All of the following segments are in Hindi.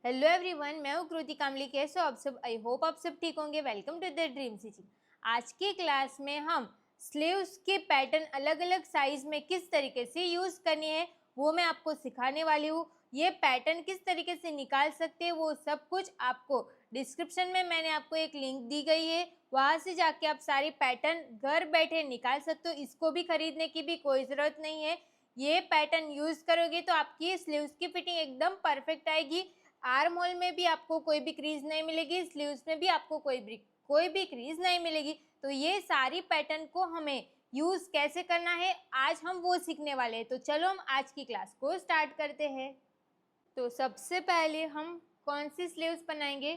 हेलो एवरीवन, मैं हूँ कृति कामली। कैसे हो आप सब? आई होप आप सब ठीक होंगे। Welcome to the dream stitching. आज की क्लास में हम स्लीव्स के पैटर्न अलग अलग साइज में किस तरीके से यूज़ करनी है वो मैं आपको सिखाने वाली हूँ। ये पैटर्न किस तरीके से निकाल सकते हैं वो सब कुछ आपको डिस्क्रिप्शन में मैंने आपको एक लिंक दी गई है, वहाँ से जाके आप सारी पैटर्न घर बैठे निकाल सकते हो। इसको भी खरीदने की भी कोई ज़रूरत नहीं है। ये पैटर्न यूज़ करोगे तो आपकी स्लीव्स की फिटिंग एकदम परफेक्ट आएगी। आर्म होल में भी आपको कोई भी क्रीज नहीं मिलेगी, स्लीव्स में भी आपको कोई भी क्रीज नहीं मिलेगी। तो ये सारी पैटर्न को हमें यूज कैसे करना है आज हम वो सीखने वाले हैं। तो चलो हम आज की क्लास को स्टार्ट करते हैं। तो सबसे पहले हम कौन सी स्लीव्स बनाएंगे?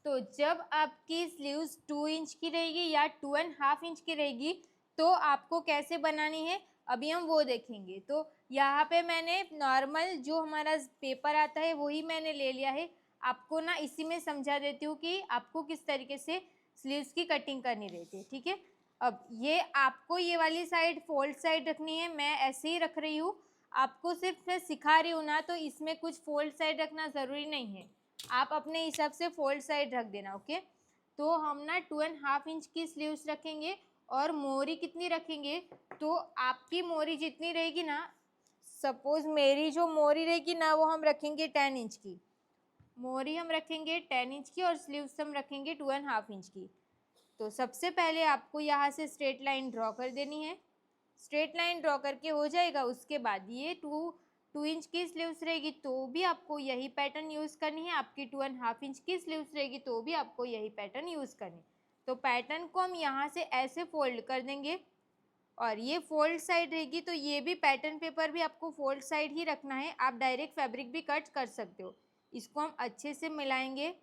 तो जब आपकी स्लीव्स 2 इंच की रहेगी या 2.5 इंच की रहेगी तो आपको कैसे बनानी है अभी हम वो देखेंगे। तो यहाँ पे मैंने नॉर्मल जो हमारा पेपर आता है वही मैंने ले लिया है। आपको ना इसी में समझा देती हूँ कि आपको किस तरीके से स्लीव्स की कटिंग करनी रहती है, ठीक है। अब ये आपको ये वाली साइड फोल्ड साइड रखनी है, मैं ऐसे ही रख रही हूँ। आपको सिर्फ मैं सिखा रही हूँ ना, तो इसमें कुछ फोल्ड साइड रखना ज़रूरी नहीं है, आप अपने हिसाब से फोल्ड साइड रख देना, ओके। तो हम ना 2.5 इंच की स्लीव्स रखेंगे और मोरी कितनी रखेंगे? तो आपकी मोरी जितनी रहेगी ना, सपोज मेरी जो मोरी रहेगी ना वो हम रखेंगे 10 इंच की मोरी हम रखेंगे 10 इंच की और स्लीव्स हम रखेंगे 2.5 इंच की। तो सबसे पहले आपको यहाँ से स्ट्रेट लाइन ड्रॉ कर देनी है। स्ट्रेट लाइन ड्रॉ करके हो जाएगा, उसके बाद ये टू इंच की स्लीव्स रहेगी तो भी आपको यही पैटर्न यूज़ करनी है। आपकी 2.5 इंच की स्लीव्स रहेगी तो भी आपको यही पैटर्न यूज़ करनी है। तो पैटर्न को हम यहाँ से ऐसे फोल्ड कर देंगे और ये फोल्ड साइड रहेगी, तो ये भी पैटर्न पेपर भी आपको फोल्ड साइड ही रखना है। आप डायरेक्ट फैब्रिक भी कट कर सकते हो। इसको हम अच्छे से मिलाएंगे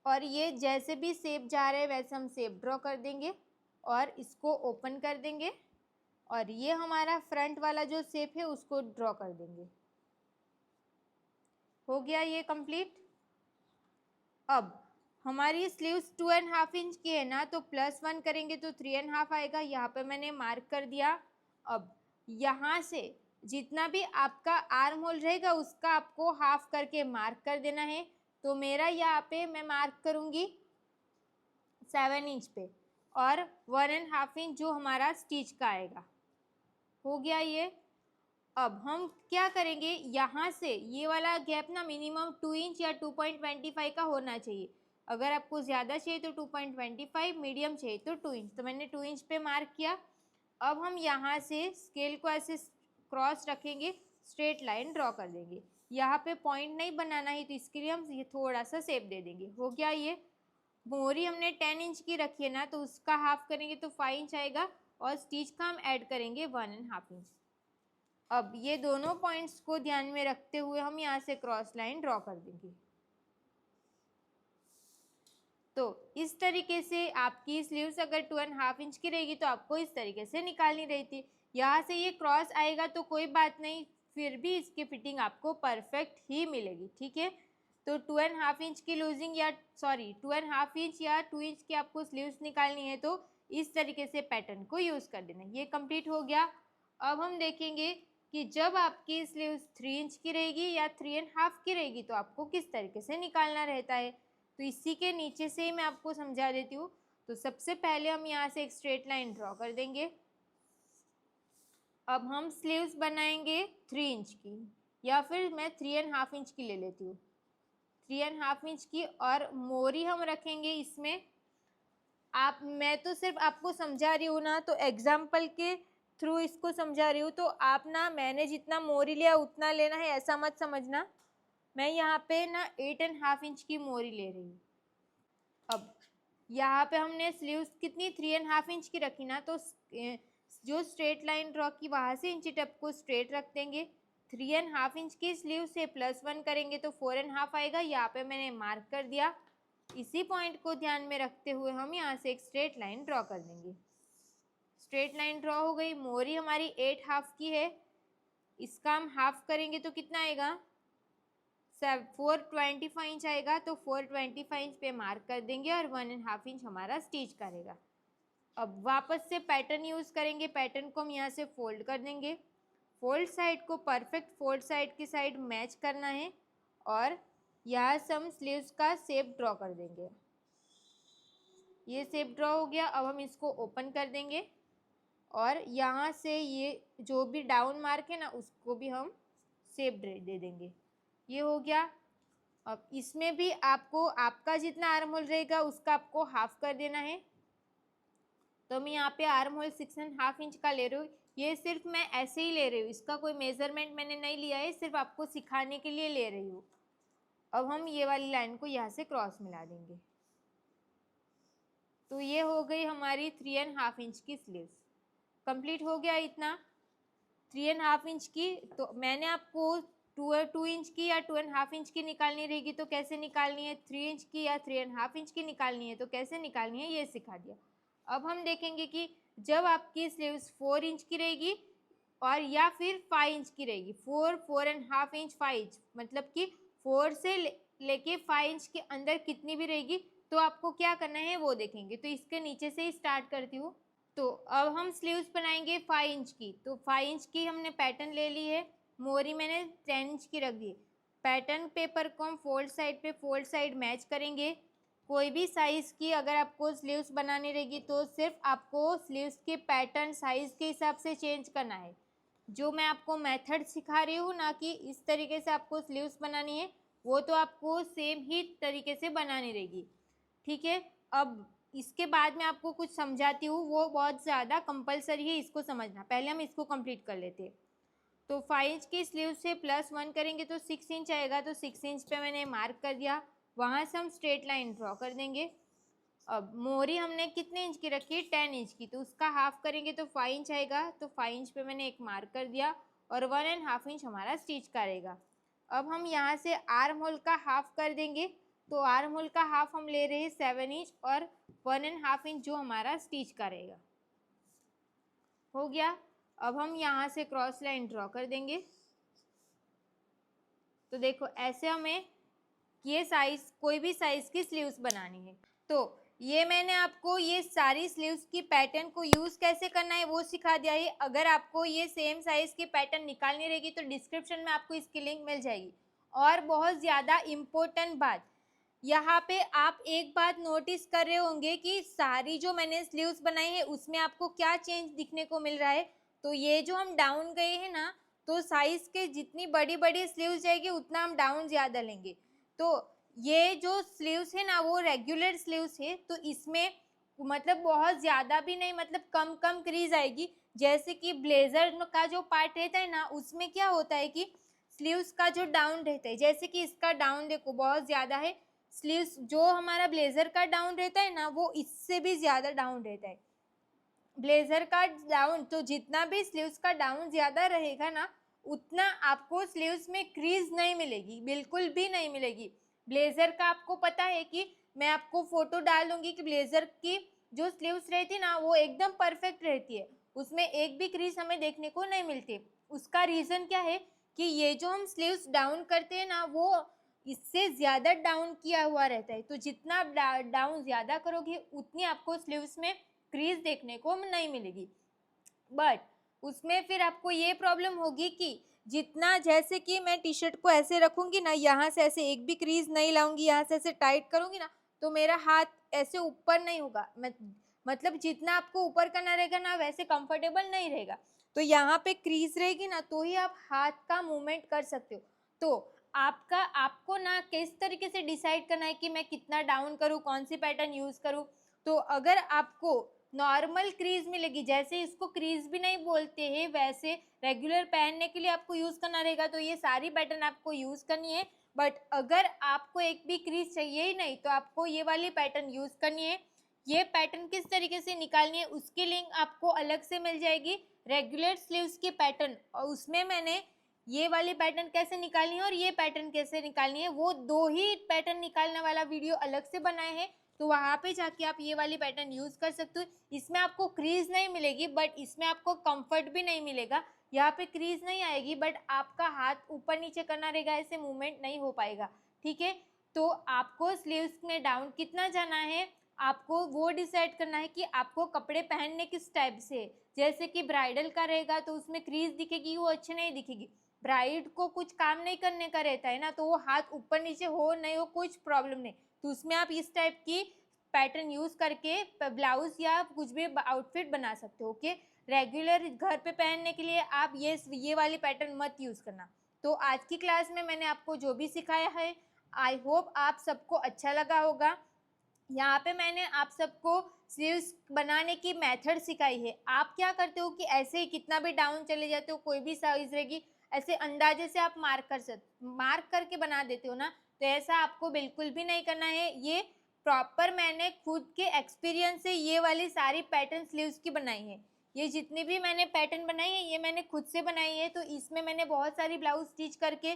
और ये जैसे भी शेप जा रहा है वैसे हम शेप ड्रॉ कर देंगे और इसको ओपन कर देंगे और ये हमारा फ्रंट वाला जो शेप है उसको ड्रॉ कर देंगे। हो गया ये कंप्लीट। अब हमारी स्लीव्स 2.5 इंच की है ना, तो +1 करेंगे तो 3.5 आएगा। यहाँ पे मैंने मार्क कर दिया। अब यहाँ से जितना भी आपका आर्म होल रहेगा उसका आपको हाफ करके मार्क कर देना है। तो मेरा यहाँ पे मैं मार्क करूँगी 7 इंच पे और 1.5 इंच जो हमारा स्टिच का आएगा। हो गया ये। अब हम क्या करेंगे, यहाँ से ये वाला गैप ना मिनिमम 2 इंच या 2.25 का होना चाहिए। अगर आपको ज़्यादा चाहिए तो 2.25, मीडियम चाहिए तो 2 इंच। तो मैंने 2 इंच पे मार्क किया। अब हम यहाँ से स्केल को ऐसे क्रॉस रखेंगे, स्ट्रेट लाइन ड्रॉ कर देंगे। यहाँ पे पॉइंट नहीं बनाना है तो इसके लिए हम ये थोड़ा सा शेप दे देंगे। हो गया ये। मोरी हमने 10 इंच की रखी है ना, तो उसका हाफ करेंगे तो 5 इंच आएगा और स्टिच का हम ऐड करेंगे 1.5 इंच। अब ये दोनों पॉइंट्स को ध्यान में रखते हुए हम यहाँ से क्रॉस लाइन ड्रॉ कर देंगे। तो इस तरीके से आपकी स्लीव्स अगर 2.5 इंच की रहेगी तो आपको इस तरीके से निकालनी रहती। यहाँ से ये क्रॉस आएगा तो कोई बात नहीं, फिर भी इसकी फिटिंग आपको परफेक्ट ही मिलेगी, ठीक है। तो 2.5 इंच की लूजिंग या 2.5 इंच या 2 इंच की आपको स्लीव्स निकालनी है तो इस तरीके से पैटर्न को यूज़ कर देना। ये कंप्लीट हो गया। अब हम देखेंगे कि जब आपकी स्लीव्स 3 इंच की रहेगी या 3.5 की रहेगी तो आपको किस तरीके से निकालना रहता है। तो इसी के नीचे से ही मैं आपको समझा देती हूँ। तो सबसे पहले हम यहाँ से एक स्ट्रेट लाइन ड्रॉ कर देंगे। अब हम स्लीव्स बनाएंगे 3 इंच की या फिर मैं 3.5 इंच की ले लेती हूँ, 3.5 इंच की। और मोरी हम रखेंगे इसमें। मैं तो सिर्फ आपको समझा रही हूँ ना, तो एग्जाम्पल के थ्रू इसको समझा रही हूँ। तो आप ना मैंने जितना मोरी लिया उतना लेना है ऐसा मत समझना। मैं यहाँ पे ना 8.5 इंच की मोरी ले रही हूँ। अब यहाँ पे हमने स्लीव्स कितनी 3.5 इंच की रखी ना, तो जो स्ट्रेट लाइन ड्रॉ की वहाँ से इंची टेप को स्ट्रेट रख देंगे। 3.5 इंच की स्लीव से +1 करेंगे तो 4.5 आएगा। यहाँ पे मैंने मार्क कर दिया। इसी पॉइंट को ध्यान में रखते हुए हम यहाँ से एक स्ट्रेट लाइन ड्रॉ कर देंगे। स्ट्रेट लाइन ड्रॉ हो गई। मोरी हमारी 8.5 की है, इसका हम हाफ करेंगे तो कितना आएगा 425 इंच आएगा। तो 425 इंच पे मार्क कर देंगे और 1.5 इंच हमारा स्टिच करेगा। अब वापस से पैटर्न यूज़ करेंगे। पैटर्न को हम यहाँ से फोल्ड कर देंगे। फोल्ड साइड को परफेक्ट फोल्ड साइड की साइड मैच करना है और यहाँ से हम स्लीव्स का शेप ड्रॉ कर देंगे। ये शेप ड्रॉ हो गया। अब हम इसको ओपन कर देंगे और यहाँ से ये जो भी डाउन मार्क है ना उसको भी हम शेप दे देंगे। ये हो गया। अब इसमें भी आपको आपका जितना आर्म होल रहेगा उसका आपको हाफ कर देना है। तो मैं यहाँ पे आर्म होल 6.5 इंच का ले रही हूँ। ये सिर्फ मैं ऐसे ही ले रही हूँ, इसका कोई मेजरमेंट मैंने नहीं लिया है, सिर्फ आपको सिखाने के लिए ले रही हूँ। अब हम ये वाली लाइन को यहाँ से क्रॉस मिला देंगे। तो ये हो गई हमारी 3.5 इंच की स्लीव्स। कंप्लीट हो गया इतना 3.5 इंच की। तो मैंने आपको 2 इंच की या 2.5 इंच की निकालनी रहेगी तो कैसे निकालनी है, 3 इंच की या 3.5 इंच की निकालनी है तो कैसे निकालनी है, ये सिखा दिया। अब हम देखेंगे कि जब आपकी स्लीव्स 4 इंच की रहेगी और या फिर 5 इंच की रहेगी, 4.5 इंच, 5 इंच, मतलब कि 4 से लेके 5 इंच के अंदर कितनी भी रहेगी तो आपको क्या करना है वो देखेंगे। तो इसके नीचे से ही स्टार्ट करती हूँ। तो अब हम स्लीव्स बनाएंगे 5 इंच की। तो 5 इंच की हमने पैटर्न ले ली है, मोरी मैंने 10 इंच की रख दी। पैटर्न पेपर को हम फोल्ड साइड मैच करेंगे। कोई भी साइज़ की अगर आपको स्लीव्स बनानी रहेगी तो सिर्फ आपको स्लीव्स के पैटर्न साइज़ के हिसाब से चेंज करना है। जो मैं आपको मेथड सिखा रही हूँ ना कि इस तरीके से आपको स्लीव्स बनानी है, वो तो आपको सेम ही तरीके से बनानी रहेगी। ठीक है। अब इसके बाद मैं आपको कुछ समझाती हूँ, वो बहुत ज़्यादा कंपलसरी है, इसको समझना। पहले हम इसको कंप्लीट कर लेते हैं। तो 5 इंच की स्लीव से +1 करेंगे तो 6 इंच आएगा। तो 6 इंच पे मैंने मार्क कर दिया। वहाँ से हम स्ट्रेट लाइन ड्रॉ कर देंगे। अब मोरी हमने कितने इंच की रखी है, 10 इंच की, तो उसका हाफ करेंगे तो 5 इंच आएगा। तो 5 इंच पे मैंने एक मार्क कर दिया और 1.5 इंच हमारा स्टिच का रहेगा। अब हम यहाँ से आर्म होल का हाफ कर देंगे। तो आर्म होल का हाफ हम ले रहे हैं 7 इंच और 1.5 इंच जो हमारा स्टिच का रहेगा। हो गया। अब हम यहाँ से क्रॉस लाइन ड्रॉ कर देंगे। तो देखो ऐसे हमें ये साइज, कोई भी साइज की स्लीव्स बनानी है। तो ये मैंने आपको ये सारी स्लीव्स की पैटर्न को यूज़ कैसे करना है वो सिखा दिया है। अगर आपको ये सेम साइज की पैटर्न निकालनी रहेगी तो डिस्क्रिप्शन में आपको इसकी लिंक मिल जाएगी। और बहुत ज़्यादा इम्पोर्टेंट बात, यहाँ पे आप एक बात नोटिस कर रहे होंगे कि सारी जो मैंने स्लीव्स बनाई है उसमें आपको क्या चेंज दिखने को मिल रहा है। तो ये जो हम डाउन गए हैं ना, तो साइज के जितनी बड़ी बड़ी स्लीव्स जाएगी उतना हम डाउन ज़्यादा लेंगे। तो ये जो स्लीव्स है ना वो रेगुलर स्लीव्स है, तो इसमें मतलब बहुत ज़्यादा भी नहीं, मतलब कम कम क्रीज आएगी। जैसे कि ब्लेजर का जो पार्ट रहता है ना उसमें क्या होता है कि स्लीव्स का जो डाउन रहता है, जैसे कि इसका डाउन देखो बहुत ज़्यादा है। स्लीव्स जो हमारा ब्लेजर का डाउन रहता है ना वो इससे भी ज़्यादा डाउन रहता है। ब्लेजर का डाउन, तो जितना भी स्लीव्स का डाउन ज़्यादा रहेगा ना उतना आपको स्लीव्स में क्रीज नहीं मिलेगी, बिल्कुल भी नहीं मिलेगी। ब्लेजर का आपको पता है कि मैं आपको फोटो डाल दूंगी कि ब्लेजर की जो स्लीव्स रहती है ना वो एकदम परफेक्ट रहती है, उसमें एक भी क्रीज हमें देखने को नहीं मिलती। उसका रीज़न क्या है कि ये जो हम स्लीव्स डाउन करते हैं ना वो इससे ज़्यादा डाउन किया हुआ रहता है। तो जितना आप डाउन ज़्यादा करोगे उतनी आपको स्लीव्स में क्रीज देखने को नहीं मिलेगी। बट उसमें फिर आपको ये प्रॉब्लम होगी कि जितना, जैसे कि मैं टी शर्ट को ऐसे रखूँगी ना, यहाँ से ऐसे एक भी क्रीज नहीं लाऊंगी, यहाँ से ऐसे टाइट करूँगी ना तो मेरा हाथ ऐसे ऊपर नहीं होगा। मतलब जितना आपको ऊपर करना रहेगा ना वैसे कंफर्टेबल नहीं रहेगा। तो यहाँ पे क्रीज रहेगी ना तो ही आप हाथ का मूवमेंट कर सकते हो। तो आपको ना किस तरीके से डिसाइड करना है कि मैं कितना डाउन करूँ, कौन सी पैटर्न यूज़ करूँ। तो अगर आपको नॉर्मल क्रीज मिलेगी, जैसे इसको क्रीज भी नहीं बोलते हैं, वैसे रेगुलर पहनने के लिए आपको यूज़ करना रहेगा तो ये सारी पैटर्न आपको यूज़ करनी है। बट अगर आपको एक भी क्रीज चाहिए ही नहीं तो आपको ये वाली पैटर्न यूज़ करनी है। ये पैटर्न किस तरीके से निकालनी है उसकी लिंक आपको अलग से मिल जाएगी, रेगुलर स्लीव्स की पैटर्न, और उसमें मैंने ये वाली पैटर्न कैसे निकालनी है और ये पैटर्न कैसे निकालनी है वो दो ही पैटर्न निकालने वाला वीडियो अलग से बनाए हैं। तो वहाँ पे जाके आप ये वाली पैटर्न यूज़ कर सकते हो। इसमें आपको क्रीज नहीं मिलेगी बट इसमें आपको कंफर्ट भी नहीं मिलेगा। यहाँ पे क्रीज नहीं आएगी बट आपका हाथ ऊपर नीचे करना रहेगा, ऐसे मूवमेंट नहीं हो पाएगा। ठीक है। तो आपको स्लीव्स में डाउन कितना जाना है आपको वो डिसाइड करना है कि आपको कपड़े पहनने किस टाइप से। जैसे कि ब्राइडल का रहेगा तो उसमें क्रीज दिखेगी, वो अच्छी नहीं दिखेगी। ब्राइड को कुछ काम नहीं करने का रहता है ना, तो वो हाथ ऊपर नीचे हो नहीं हो कुछ प्रॉब्लम नहीं, तो उसमें आप इस टाइप की पैटर्न यूज़ करके ब्लाउज या कुछ भी आउटफिट बना सकते हो। ओके, रेगुलर घर पे पहनने के लिए आप ये वाली पैटर्न मत यूज़ करना। तो आज की क्लास में मैंने आपको जो भी सिखाया है, आई होप आप सबको अच्छा लगा होगा। यहाँ पे मैंने आप सबको स्लीव्स बनाने की मेथड सिखाई है। आप क्या करते हो कि ऐसे ही कितना भी डाउन चले जाते हो, कोई भी साइज रहेगी, ऐसे अंदाजे से आप मार्क करके बना देते हो ना, तो ऐसा आपको बिल्कुल भी नहीं करना है। ये प्रॉपर मैंने खुद के एक्सपीरियंस से ये वाली सारी पैटर्न स्लीव्स की बनाई है। ये जितनी भी मैंने पैटर्न बनाई है ये मैंने खुद से बनाई है। तो इसमें मैंने बहुत सारी ब्लाउज स्टिच करके,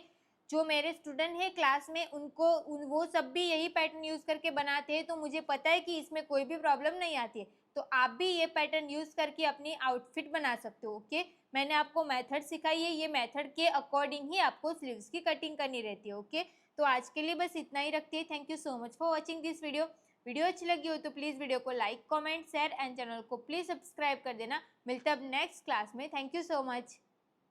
जो मेरे स्टूडेंट हैं क्लास में वो सब भी यही पैटर्न यूज़ करके बनाते हैं, तो मुझे पता है कि इसमें कोई भी प्रॉब्लम नहीं आती है। तो आप भी ये पैटर्न यूज़ करके अपनी आउटफिट बना सकते हो। ओके, मैंने आपको मेथड सिखाई है, ये मेथड के अकॉर्डिंग ही आपको स्लीव्स की कटिंग करनी रहती है। ओके, तो आज के लिए बस इतना ही रखते हैं। Thank you so much for watching this video अच्छी लगी हो तो प्लीज़ वीडियो को like, comment, share and channel को प्लीज़ सब्सक्राइब कर देना। मिलते हैं अब नेक्स्ट क्लास में। Thank you so much.